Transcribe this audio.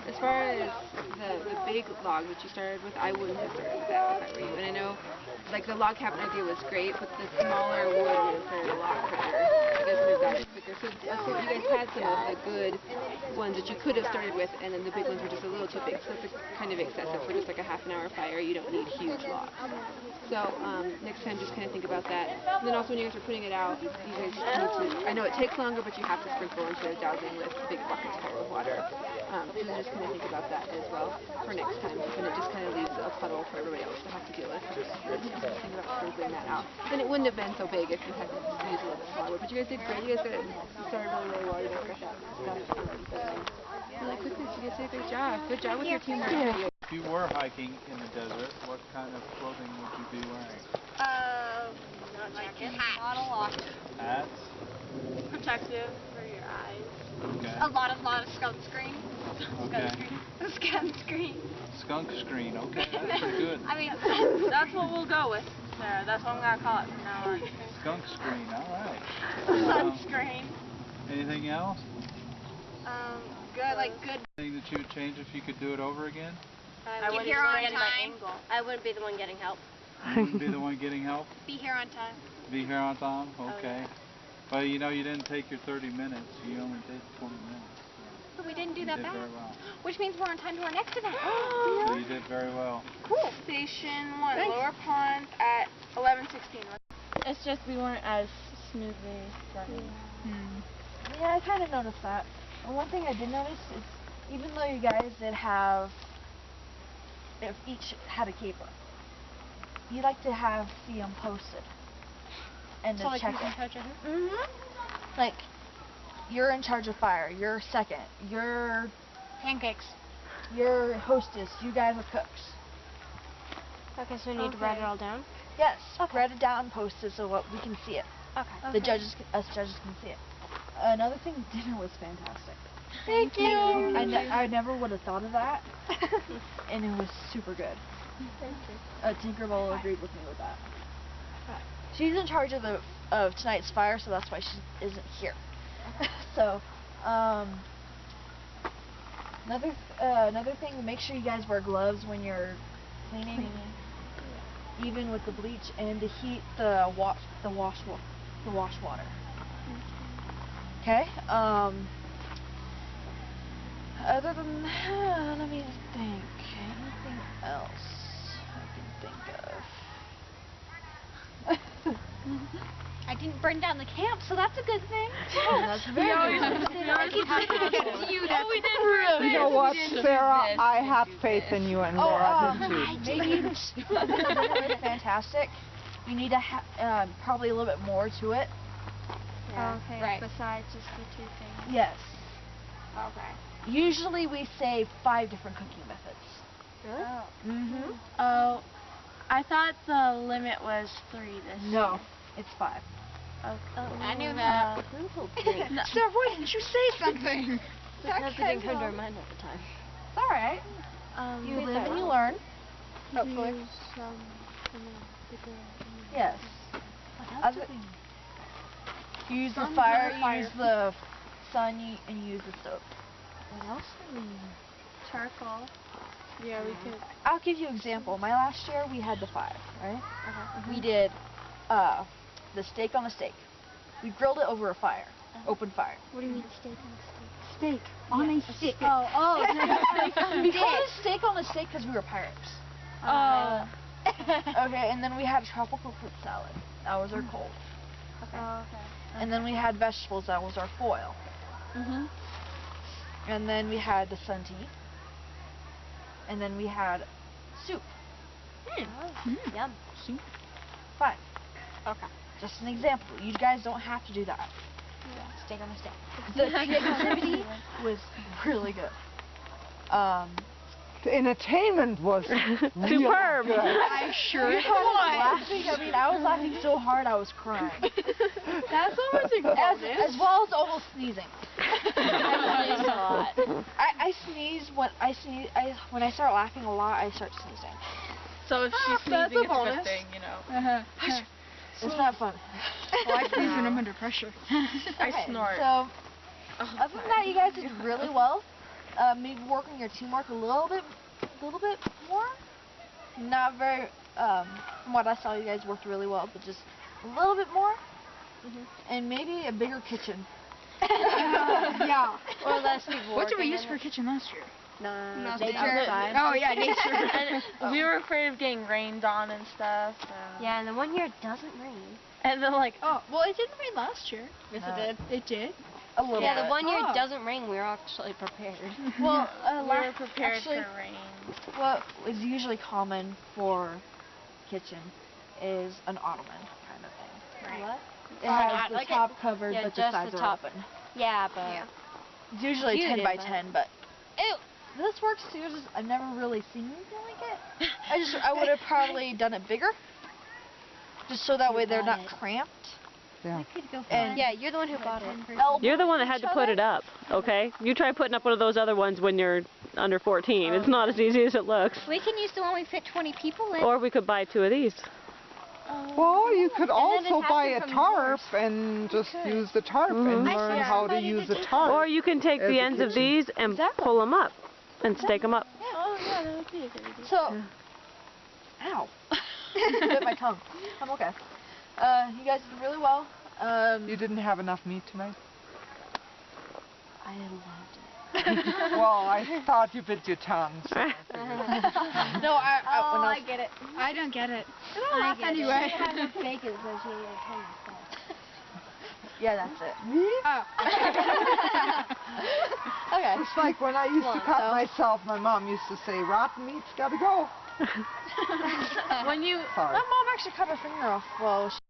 As far as the big log that you started with, I wouldn't have started with that if I were you. And I know, like, the log cabin idea was great, but the smaller wood would have started a lot quicker. You guys would have got it quicker. So you guys had some of the good ones that you could have started with, and then the big ones were just a little too big. So that's kind of excessive for just like a half-an-hour fire. You don't need huge logs. So next time, just kind of think about that. And then also when you guys are putting it out, you guys need to, I know it takes longer, but you have to sprinkle instead of dousing with big buckets full of water. So just kind of think about that as well for next time. And it just kind of leaves a puddle for everybody else to have to deal with. Just think about sprinkling that out. And it wouldn't have been so big if you had to use a little bit smaller wood. But you guys did great. You guys started really, really well. You guys got that stuff really quickly. So you guys did a great job. Good job with your teamwork. If you were hiking in the desert, what kind of clothing would you be wearing? Like not a lot. Hats? Protective for your eyes. Okay. A lot of skunk screen. Okay. Skunk screen. Skunk screen, okay, that's pretty good. I mean, that's what we'll go with. There, that's what I'm gonna call it from now on. Skunk screen, alright. Sunscreen. Anything else? Good. Anything that you would change if you could do it over again? Get here on time. I wouldn't be the one getting help. You wouldn't be the one getting help? Be here on time. Be here on time? Okay. Oh, yeah. Well, you know, you didn't take your 30 minutes. You only did 20 minutes. But we didn't do that bad. bad. Very well. Which means we're on time to our next event. So you did very well. Cool. Station 1, Thanks. Lower Pond at 11:16. It's just we weren't as smoothly running. Yeah, I kind of noticed that. And one thing I did notice is, even though you guys did have, if each had a caper, you like to see them posted and So to check in it. charge of who? Like, you're in charge of fire. You're second. You're Pancakes. You're hostess. You guys are cooks. Okay, so we need to write it all down? Yes. Okay. Write it down, post it so we can see it. Okay. The judges, us judges can see it. Another thing, dinner was fantastic. Thank you. I never would have thought of that, and it was super good. Thank you. Tinkerbell agreed with me with that. She's in charge of tonight's fire, so that's why she isn't here. So, another thing, make sure you guys wear gloves when you're cleaning, even with the bleach, and to heat the wash water. Okay. Other than that, let me think. Anything else I can think of? I didn't burn down the camp, so that's a good thing. That's very good. You know what, Sarah? I have faith in you, and Laura did too. Maybe dinner is fantastic. You need to probably a little bit more to it. Yeah. Okay, right. Besides just the two things. Yes. Okay. Usually we say 5 different cooking methods. Really? Mm-hmm. Oh, I thought the limit was 3 this year. No, it's 5. Okay. I knew that. Sarah, why didn't you say something? Because it didn't come to our mind at the time. It's alright. You live and you learn. Hopefully. Yes. You use the fire, you use the sun, and you use the stove. What else do we use? Charcoal. Yeah, we could. I'll give you an example. My last year we had the 5, right? We did the steak on a steak. We grilled it over a fire, open fire. What do you mean steak on a steak? Steak on a stick. Oh. We called it steak on a stick because we were pirates. Oh. Okay, and then we had a tropical fruit salad. That was our cold. Okay. Oh, okay. And then we had vegetables. That was our foil. And then we had the sun tea. And then we had soup. Yum. Soup. 5. Okay. Just an example. You guys don't have to do that. Yeah. Steak on a steak. The creativity was really good. The entertainment was superb. I sure was laughing. I mean, I was laughing so hard I was crying. That's almost important. As well as almost sneezing. I sneezed a lot. I sneeze when I start laughing a lot. I start sneezing. So if she's sneezing, it's a good thing, you know. It's not fun. Well, I sneeze when I'm under pressure. I snort. So, other than that, you guys did really well. maybe work on your teamwork a little bit more. Not very. From what I saw, you guys worked really well, but just a little bit more. And maybe a bigger kitchen. Yeah. Or less people. What did we working use in for it. kitchen last year? Nature. Oh yeah, nature. And we were afraid of getting rained on and stuff. So. Yeah, and the one year it doesn't rain. And then like, Oh, well, it didn't rain last year. Yes, No. it did. It did. A little Yeah, bit. the one year Oh. it doesn't rain, we were actually prepared. Well, we were prepared actually, for rain. what is usually common for kitchen is an ottoman kind of thing. What? It has I the like it. top covered, Yeah, but the just sides the are top. open. Yeah, but It's usually You 10 did by that. 10, but this works too. I've never really seen anything like it. I would have probably done it bigger, just so that way they're not cramped. Yeah. And yeah, you're the one who bought it. You're the one that had to put it up, okay? You try putting up one of those other ones when you're under 14. It's not as easy as it looks. We can use the one we fit 20 people in. Or we could buy 2 of these. Well, you could then also detach buy it a from tarp and just use the tarp and learn how to use a tarp. Or you can take As the a ends of kitchen. these and pull them up and stake them up. Oh yeah, that would be a good idea. so, ow, bit my tongue. I'm okay. You guys did really well. You didn't have enough meat tonight? I loved it. Well, I thought you bit your tongue. So. No, when I was, get it. I don't get it. I get anyway. She had no bacon, so she ate a ton of stuff. yeah, that's it. Oh. Okay. It's like when I used to cut myself, my mom used to say, rotten meat's gotta go. When you Sorry. My mom actually cut her finger off while